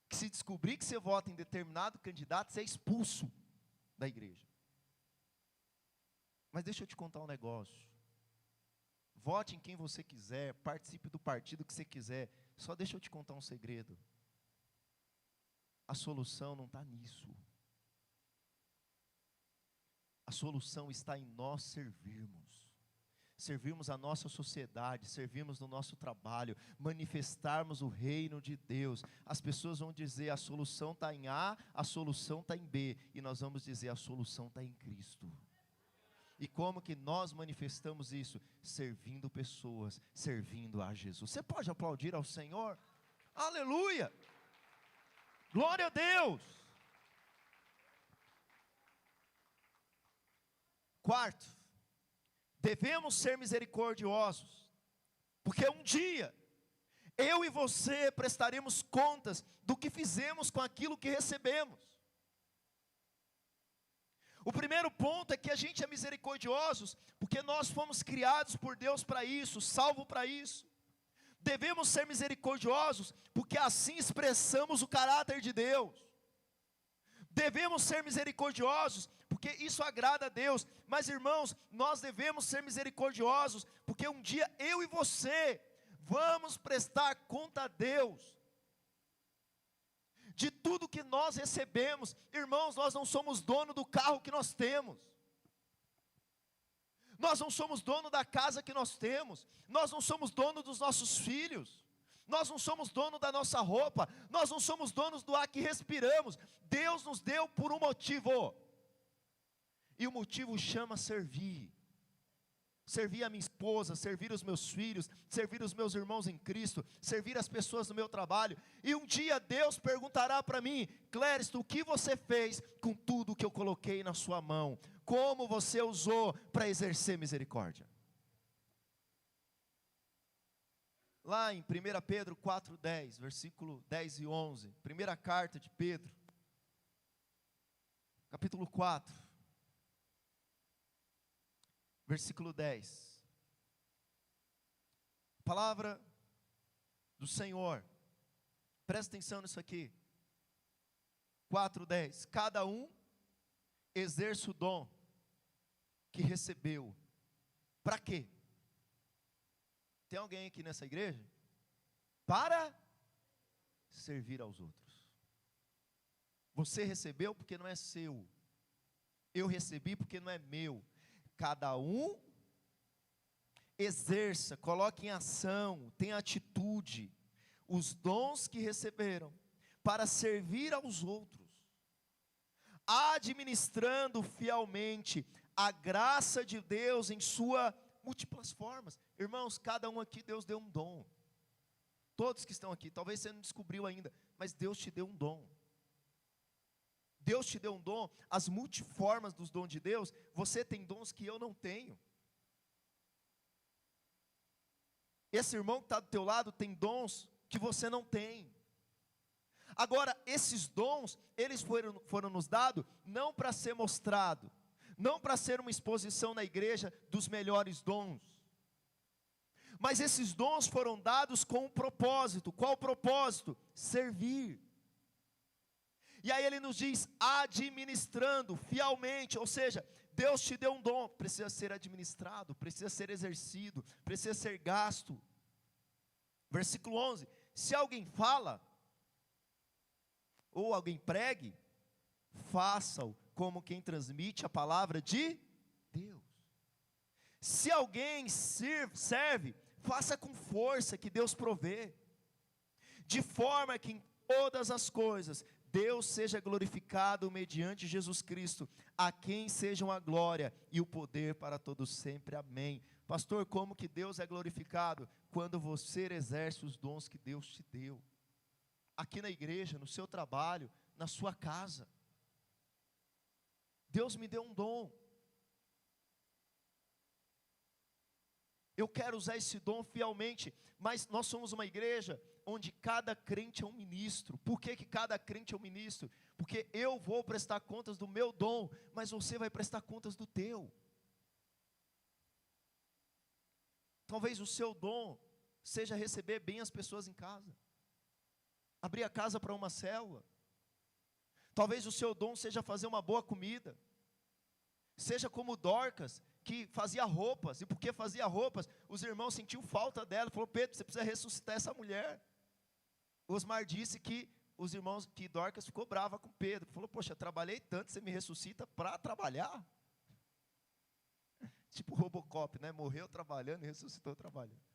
que se descobrir que você vota em determinado candidato, você é expulso da igreja. Mas deixa eu te contar um negócio. Vote em quem você quiser, participe do partido que você quiser. Só deixa eu te contar um segredo. A solução não está nisso. A solução está em nós servirmos. Servirmos a nossa sociedade, servirmos no nosso trabalho, manifestarmos o reino de Deus. As pessoas vão dizer, a solução está em A, a solução está em B. E nós vamos dizer, a solução está em Cristo. E como que nós manifestamos isso? Servindo pessoas, servindo a Jesus. Você pode aplaudir ao Senhor? Aleluia! Glória a Deus! Quarto, devemos ser misericordiosos, porque um dia, eu e você prestaremos contas do que fizemos com aquilo que recebemos. O primeiro ponto é que a gente é misericordiosos, porque nós fomos criados por Deus para isso, salvo para isso. Devemos ser misericordiosos, porque assim expressamos o caráter de Deus. Devemos ser misericordiosos, porque isso agrada a Deus. Mas irmãos, nós devemos ser misericordiosos, porque um dia eu e você vamos prestar conta a Deus de tudo que nós recebemos. Irmãos, nós não somos dono do carro que nós temos. Nós não somos dono da casa que nós temos. Nós não somos dono dos nossos filhos. Nós não somos dono da nossa roupa. Nós não somos donos do ar que respiramos. Deus nos deu por um motivo. E o motivo chama servir. Servir a minha esposa, servir os meus filhos, servir os meus irmãos em Cristo, servir as pessoas no meu trabalho. E um dia Deus perguntará para mim: Clériston, o que você fez com tudo que eu coloquei na sua mão? Como você usou para exercer misericórdia? Lá em 1 Pedro 4,10, versículo 10 e 11, primeira carta de Pedro, capítulo 4, versículo 10, palavra do Senhor, presta atenção nisso aqui, 4,10, cada um exerce o dom que recebeu, para quê? Tem alguém aqui nessa igreja? Para servir aos outros. Você recebeu porque não é seu, eu recebi porque não é meu. Cada um exerça, coloque em ação, tenha atitude, os dons que receberam, para servir aos outros, administrando fielmente a graça de Deus em sua múltiplas formas. Irmãos, cada um aqui Deus deu um dom. Todos que estão aqui, talvez você não descobriu ainda, mas Deus te deu um dom. Deus te deu um dom, as multiformas dos dons de Deus. Você tem dons que eu não tenho. Esse irmão que está do teu lado tem dons que você não tem. Agora, esses dons, eles foram nos dados não para ser mostrado, não para ser uma exposição na igreja dos melhores dons, mas esses dons foram dados com um propósito. Qual o propósito? Servir. E aí ele nos diz, administrando fielmente, ou seja, Deus te deu um dom, precisa ser administrado, precisa ser exercido, precisa ser gasto. Versículo 11, se alguém fala, ou alguém pregue, faça-o como quem transmite a palavra de Deus. Se alguém serve, faça com força que Deus provê, de forma que em todas as coisas Deus seja glorificado mediante Jesus Cristo, a quem sejam a glória e o poder para todos sempre, amém. Pastor, como que Deus é glorificado? Quando você exerce os dons que Deus te deu, aqui na igreja, no seu trabalho, na sua casa. Deus me deu um dom, eu quero usar esse dom fielmente, mas nós somos uma igreja onde cada crente é um ministro. Por que cada crente é um ministro? Porque eu vou prestar contas do meu dom, mas você vai prestar contas do teu. Talvez o seu dom seja receber bem as pessoas em casa, abrir a casa para uma célula. Talvez o seu dom seja fazer uma boa comida. Seja como Dorcas, que fazia roupas, e porque fazia roupas, os irmãos sentiam falta dela, falou: Pedro, você precisa ressuscitar essa mulher. Osmar disse que os irmãos, que Dorcas ficou brava com Pedro, falou: poxa, trabalhei tanto, você me ressuscita para trabalhar? Tipo Robocop, né? Morreu trabalhando e ressuscitou trabalhando.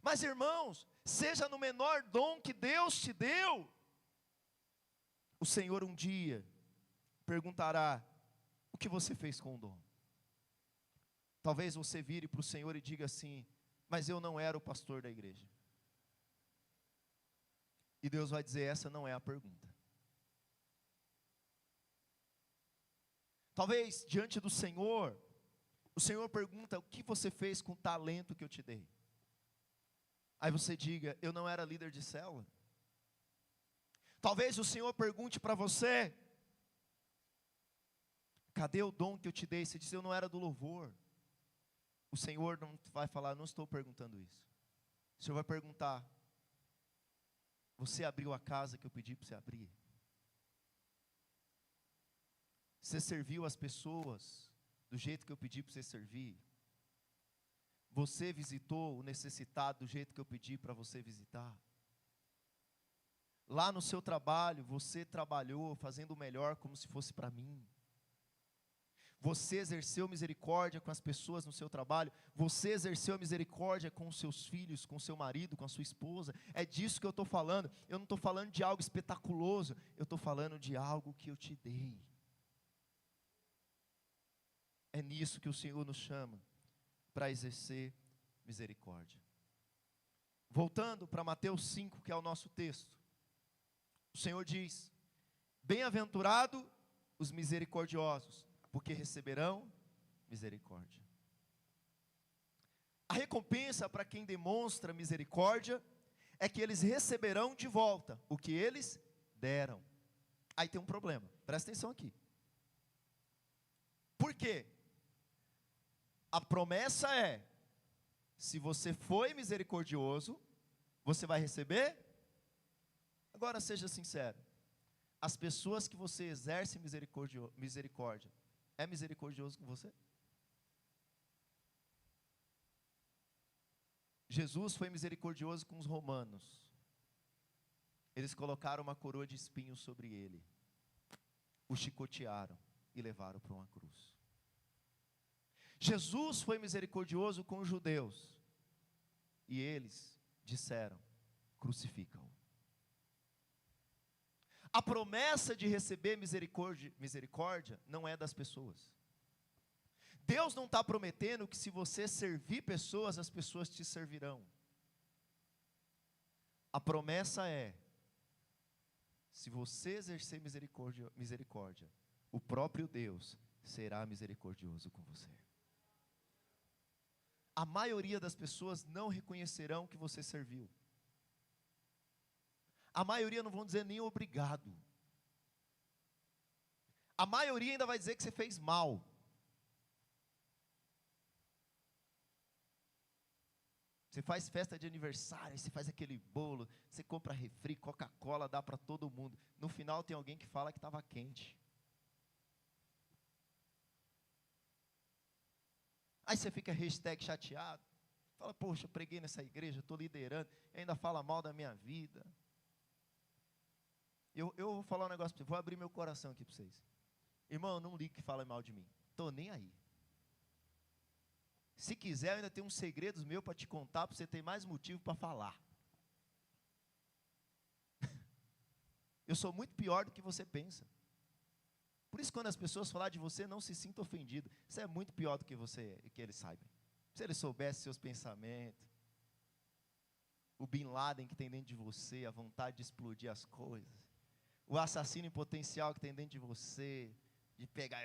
Mas irmãos, seja no menor dom que Deus te deu, o Senhor um dia perguntará: o que você fez com o dom? Talvez você vire para o Senhor e diga assim: mas eu não era o pastor da igreja. E Deus vai dizer: essa não é a pergunta. Talvez diante do Senhor, o Senhor pergunta: o que você fez com o talento que eu te dei? Aí você diga: eu não era líder de célula. Talvez o Senhor pergunte para você: cadê o dom que eu te dei? Você diz: eu não era do louvor. O Senhor não vai falar: não estou perguntando isso. O Senhor vai perguntar: você abriu a casa que eu pedi para você abrir? Você serviu as pessoas do jeito que eu pedi para você servir? Você visitou o necessitado do jeito que eu pedi para você visitar? Lá no seu trabalho, você trabalhou fazendo o melhor como se fosse para mim? Você exerceu misericórdia com as pessoas no seu trabalho? Você exerceu misericórdia com os seus filhos, com o seu marido, com a sua esposa? É disso que eu estou falando. Eu não estou falando de algo espetaculoso, eu estou falando de algo que eu te dei. É nisso que o Senhor nos chama, para exercer misericórdia. Voltando para Mateus 5, que é o nosso texto. O Senhor diz: bem-aventurado os misericordiosos, porque receberão misericórdia. A recompensa para quem demonstra misericórdia é que eles receberão de volta o que eles deram. Aí tem um problema, presta atenção aqui. Por quê? A promessa é: se você foi misericordioso, você vai receber. Agora seja sincero, as pessoas que você exerce misericórdia, é misericordioso com você? Jesus foi misericordioso com os romanos. Eles colocaram uma coroa de espinhos sobre ele, o chicotearam e levaram para uma cruz. Jesus foi misericordioso com os judeus, e eles disseram: crucifica-o. A promessa de receber misericórdia não é das pessoas. Deus não está prometendo que se você servir pessoas, as pessoas te servirão. A promessa é: se você exercer misericórdia, o próprio Deus será misericordioso com você. A maioria das pessoas não reconhecerão que você serviu. A maioria não vão dizer nem obrigado. A maioria ainda vai dizer que você fez mal. Você faz festa de aniversário, você faz aquele bolo, você compra refri, Coca-Cola, dá para todo mundo. No final tem alguém que fala que estava quente. Aí você fica #chateado. Fala: poxa, eu preguei nessa igreja, estou liderando, e ainda fala mal da minha vida. Eu vou falar um negócio para vocês, vou abrir meu coração aqui para vocês. Irmão, eu não ligo que fala mal de mim, estou nem aí. Se quiser, eu ainda tenho uns segredos meus para te contar, para você ter mais motivo para falar. Eu sou muito pior do que você pensa. Por isso, quando as pessoas falarem de você, não se sinta ofendido. Você é muito pior do que você, que eles saibam. Se eles soubessem seus pensamentos, o Bin Laden que tem dentro de você, a vontade de explodir as coisas, o assassino em potencial que tem dentro de você, de pegar.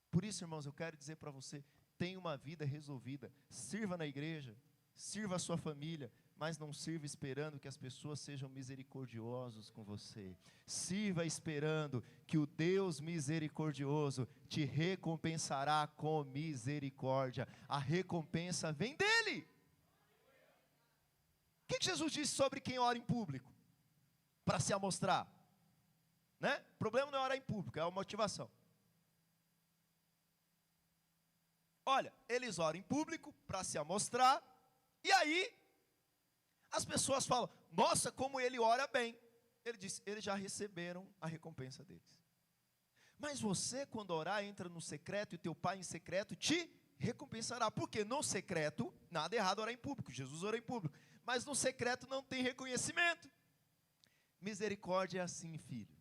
Por isso, irmãos, eu quero dizer para você: tenha uma vida resolvida, sirva na igreja, sirva a sua família, mas não sirva esperando que as pessoas sejam misericordiosos com você. Sirva esperando que o Deus misericordioso te recompensará com misericórdia. A recompensa vem dele. O que Jesus disse sobre quem ora em público? Para se amostrar, né? O problema não é orar em público, é a motivação. Olha, eles oram em público para se amostrar, e aí as pessoas falam: nossa, como ele ora bem. Ele disse: eles já receberam a recompensa deles. Mas você, quando orar, entra no secreto, e teu pai em secreto te recompensará. Porque no secreto, nada errado orar em público, Jesus orou em público, mas no secreto não tem reconhecimento. Misericórdia é assim, filho.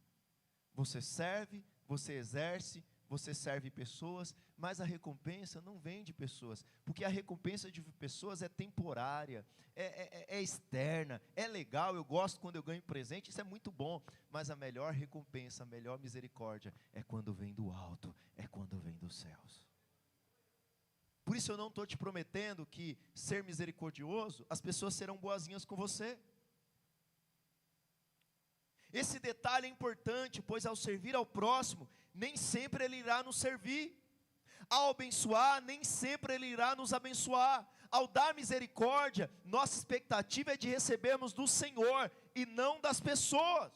Você serve, você exerce, você serve pessoas, mas a recompensa não vem de pessoas, porque a recompensa de pessoas é temporária, é externa, é legal, eu gosto quando eu ganho presente, isso é muito bom, mas a melhor recompensa, a melhor misericórdia, é quando vem do alto, é quando vem dos céus. Por isso eu não estou te prometendo que ser misericordioso, as pessoas serão boazinhas com você. Esse detalhe é importante, pois ao servir ao próximo, nem sempre ele irá nos servir. Ao abençoar, nem sempre ele irá nos abençoar. Ao dar misericórdia, nossa expectativa é de recebermos do Senhor e não das pessoas.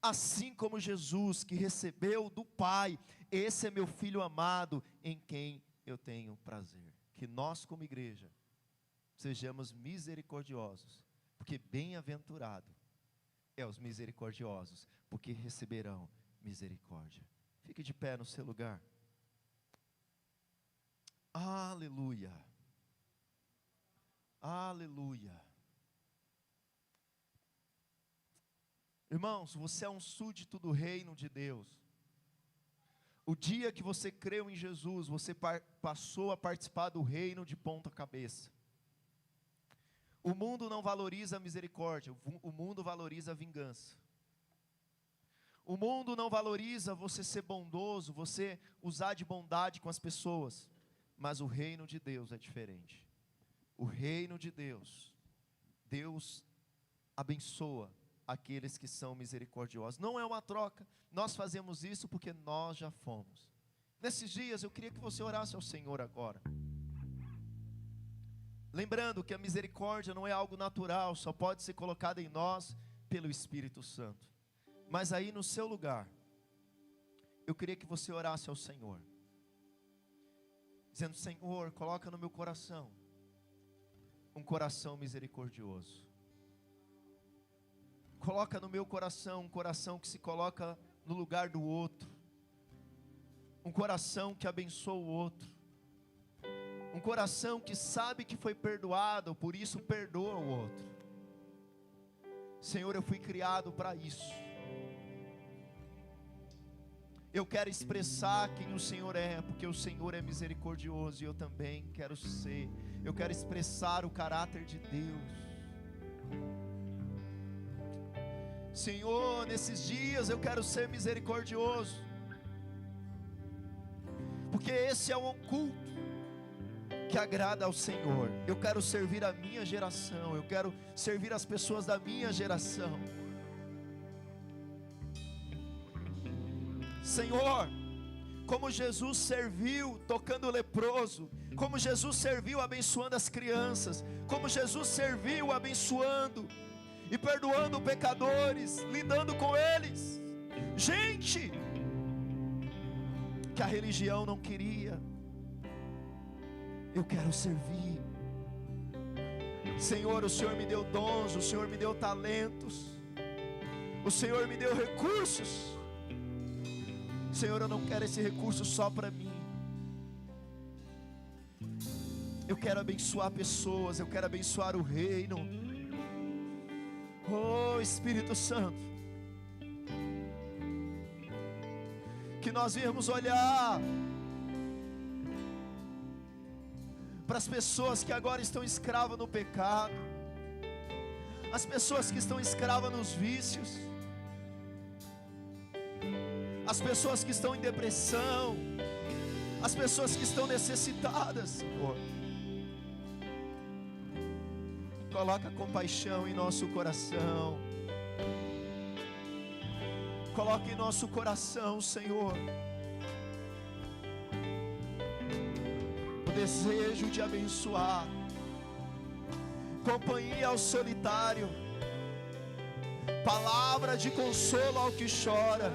Assim como Jesus, que recebeu do Pai, esse é meu filho amado, em quem eu tenho prazer. Que nós como igreja, sejamos misericordiosos, porque bem-aventurado é os misericordiosos, porque receberão misericórdia. Fique de pé no seu lugar. Aleluia. Aleluia. Irmãos, você é um súdito do reino de Deus. O dia que você creu em Jesus, você passou a participar do reino de ponta cabeça. O mundo não valoriza a misericórdia, o mundo valoriza a vingança. O mundo não valoriza você ser bondoso, você usar de bondade com as pessoas. Mas o reino de Deus é diferente. O reino de Deus, Deus abençoa aqueles que são misericordiosos. Não é uma troca, nós fazemos isso porque nós já fomos. Nesses dias eu queria que você orasse ao Senhor agora. Lembrando que a misericórdia não é algo natural, só pode ser colocada em nós pelo Espírito Santo. Mas aí no seu lugar, eu queria que você orasse ao Senhor, dizendo: Senhor, coloca no meu coração um coração misericordioso. Coloca no meu coração um coração que se coloca no lugar do outro, um coração que abençoa o outro, um coração que sabe que foi perdoado, por isso perdoa o outro. Senhor, eu fui criado para isso. Eu quero expressar quem o Senhor é, porque o Senhor é misericordioso e eu também quero ser. Eu quero expressar o caráter de Deus. Senhor, nesses dias eu quero ser misericordioso, porque esse é um culto que agrada ao Senhor. Eu quero servir a minha geração, eu quero servir as pessoas da minha geração. Senhor, como Jesus serviu tocando o leproso, como Jesus serviu abençoando as crianças, como Jesus serviu abençoando e perdoando pecadores, lidando com eles, gente que a religião não queria, eu quero servir. Senhor, o Senhor me deu dons, o Senhor me deu talentos, o Senhor me deu recursos. Senhor, eu não quero esse recurso só para mim. Eu quero abençoar pessoas, eu quero abençoar o reino. Oh Espírito Santo, que nós viemos olhar para as pessoas que agora estão escravas no pecado, as pessoas que estão escravas nos vícios, as pessoas que estão em depressão, as pessoas que estão necessitadas. Senhor, coloca compaixão em nosso coração, coloca em nosso coração, Senhor, o desejo de abençoar, companhia ao solitário, palavra de consolo ao que chora.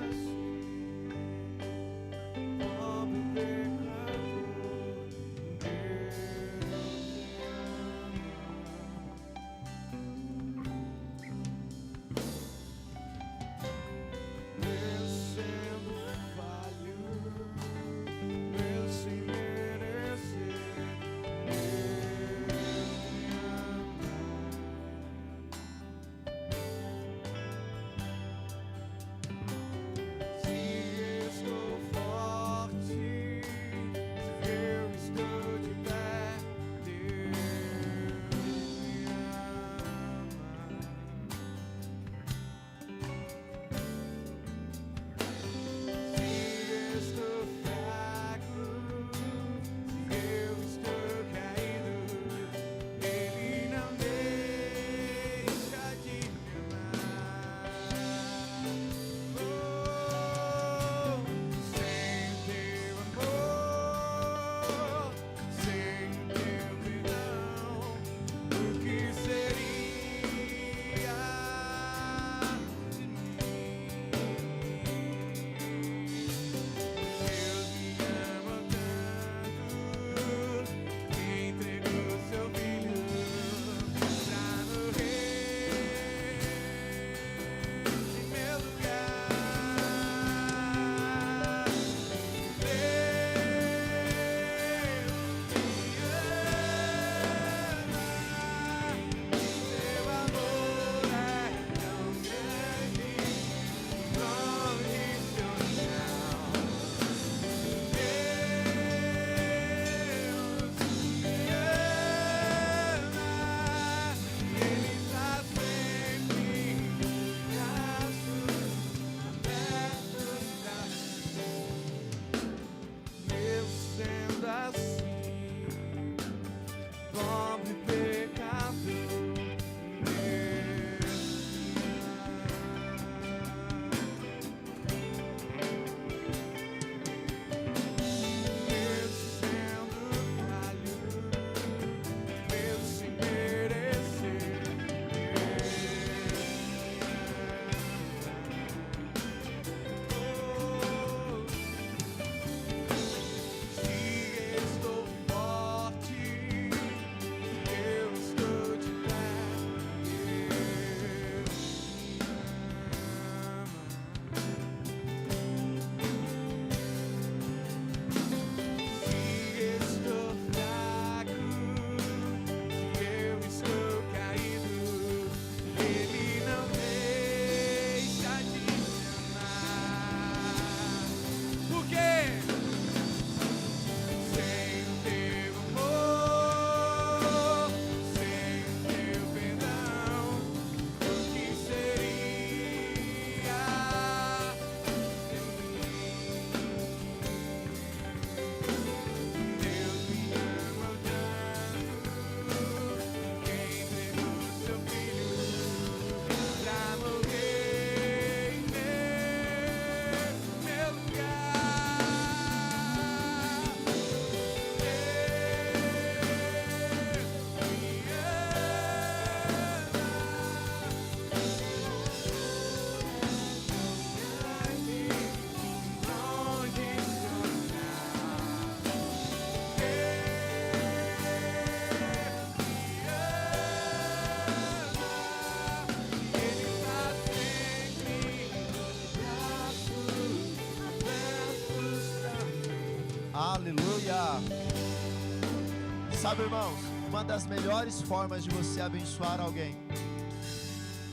Sabe, irmãos, uma das melhores formas de você abençoar alguém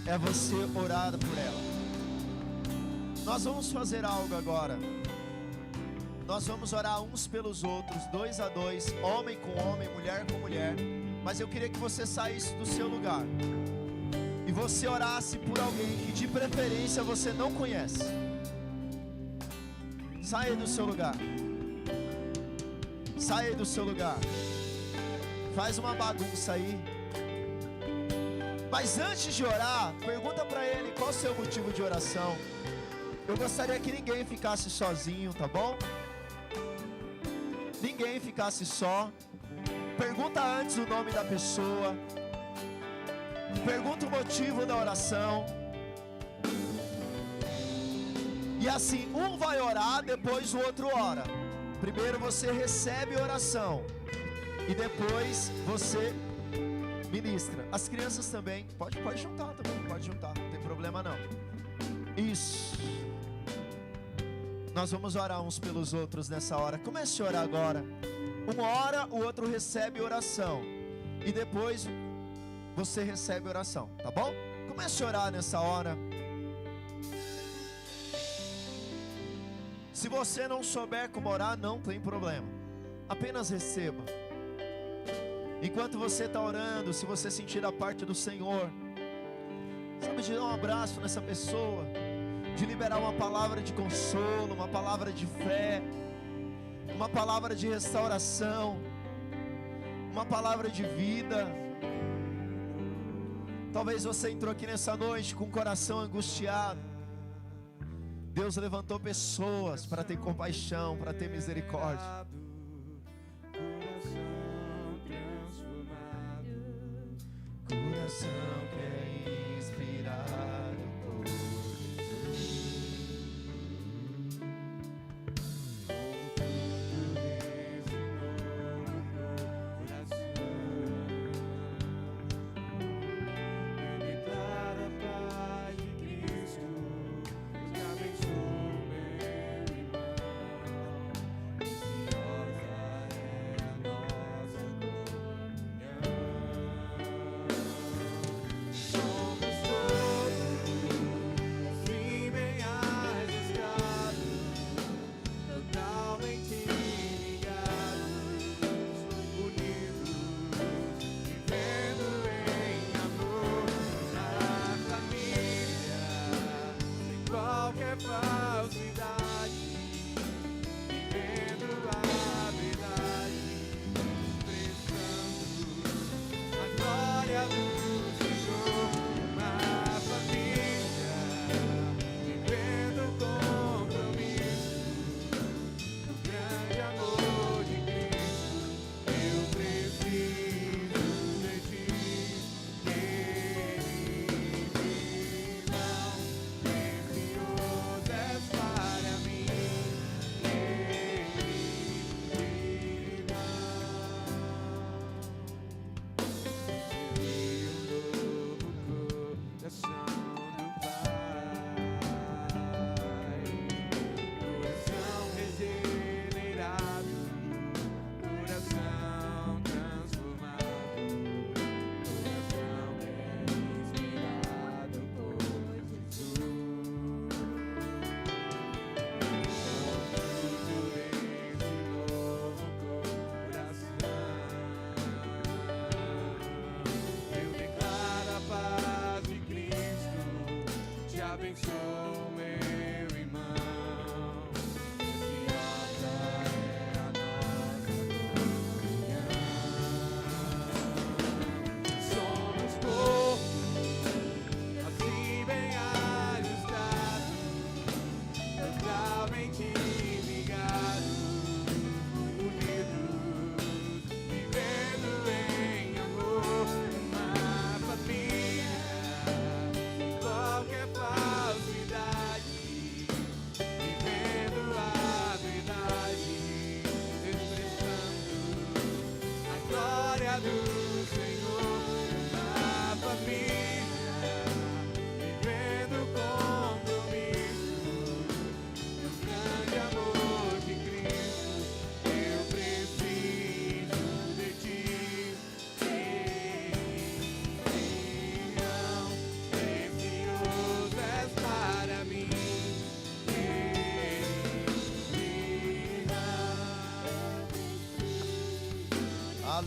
é você orar por ela. Nós vamos fazer algo agora. Nós vamos orar uns pelos outros, 2 a 2, homem com homem, mulher com mulher. Mas eu queria que você saísse do seu lugar e você orasse por alguém que de preferência você não conhece. Saia do seu lugar. Saia do seu lugar. Faz uma bagunça aí. Mas antes de orar, pergunta para ele qual o seu motivo de oração. Eu gostaria que ninguém ficasse sozinho, tá bom? Ninguém ficasse só. Pergunta antes o nome da pessoa. Pergunta o motivo da oração. E assim, um vai orar, depois o outro ora. Primeiro você recebe oração e depois você ministra. As crianças também, pode juntar também, pode juntar, não tem problema não. Isso. Nós vamos orar uns pelos outros nessa hora. Comece a orar agora. Um ora, o outro recebe oração e depois você recebe oração, tá bom? Comece a orar nessa hora. Se você não souber como orar, não tem problema. Apenas receba. Enquanto você está orando, se você sentir a parte do Senhor, sabe, de dar um abraço nessa pessoa, de liberar uma palavra de consolo, uma palavra de fé, uma palavra de restauração, uma palavra de vida. Talvez você entrou aqui nessa noite com o coração angustiado. Deus levantou pessoas para ter compaixão, para ter misericórdia. Coração que é inspirado por Jesus.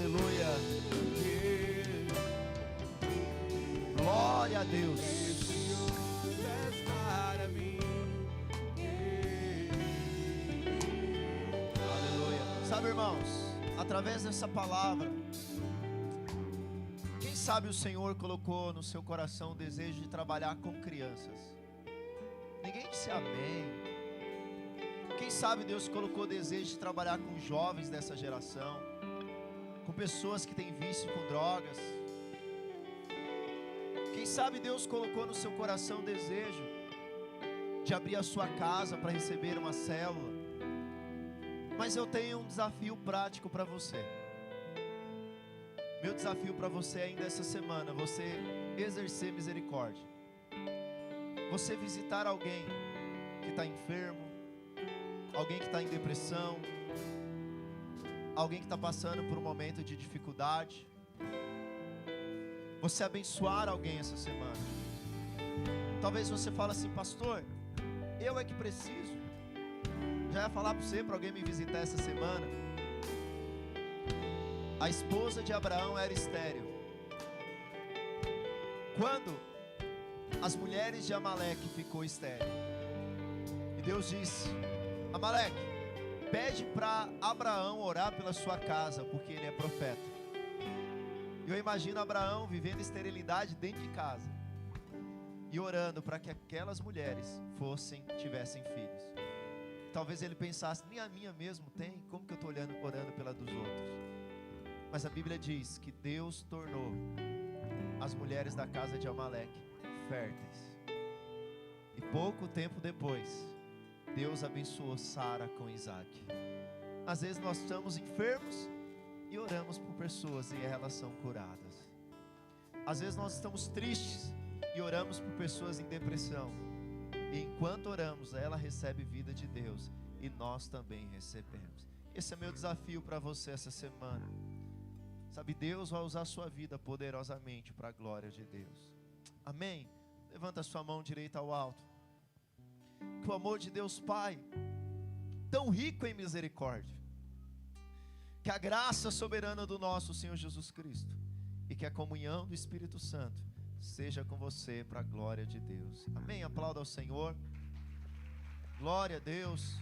Aleluia. Glória a Deus. Aleluia. Sabe, irmãos, através dessa palavra, quem sabe o Senhor colocou no seu coração o desejo de trabalhar com crianças. Ninguém disse amém. Quem sabe Deus colocou o desejo de trabalhar com jovens dessa geração, com pessoas que têm vício com drogas. Quem sabe Deus colocou no seu coração o desejo de abrir a sua casa para receber uma célula. Mas eu tenho um desafio prático para você. Meu desafio para você ainda essa semana, você exercer misericórdia. Você visitar alguém que está enfermo, alguém que está em depressão, alguém que está passando por um momento de dificuldade. Você abençoar alguém essa semana. Talvez você fale assim: pastor, eu é que preciso. Já ia falar para você, para alguém me visitar essa semana. A esposa de Abraão era estéril. Quando as mulheres de Amaleque ficou estéril, e Deus disse: Amaleque, pede para Abraão orar pela sua casa, porque ele é profeta. Eu imagino Abraão vivendo esterilidade dentro de casa e orando para que aquelas mulheres tivessem filhos. Talvez ele pensasse: nem a minha mesmo tem, como que eu estou orando pela dos outros? Mas a Bíblia diz que Deus tornou as mulheres da casa de Amaleque férteis. E pouco tempo depois, Deus abençoou Sara com Isaac. Às vezes nós estamos enfermos e oramos por pessoas e elas são curadas. Às vezes nós estamos tristes e oramos por pessoas em depressão. E enquanto oramos, ela recebe vida de Deus e nós também recebemos. Esse é meu desafio para você essa semana. Sabe, Deus vai usar a sua vida poderosamente para a glória de Deus. Amém? Levanta a sua mão direita ao alto. Que o amor de Deus Pai, tão rico em misericórdia, que a graça soberana do nosso Senhor Jesus Cristo e que a comunhão do Espírito Santo seja com você para a glória de Deus. Amém? Aplauda ao Senhor. Glória a Deus.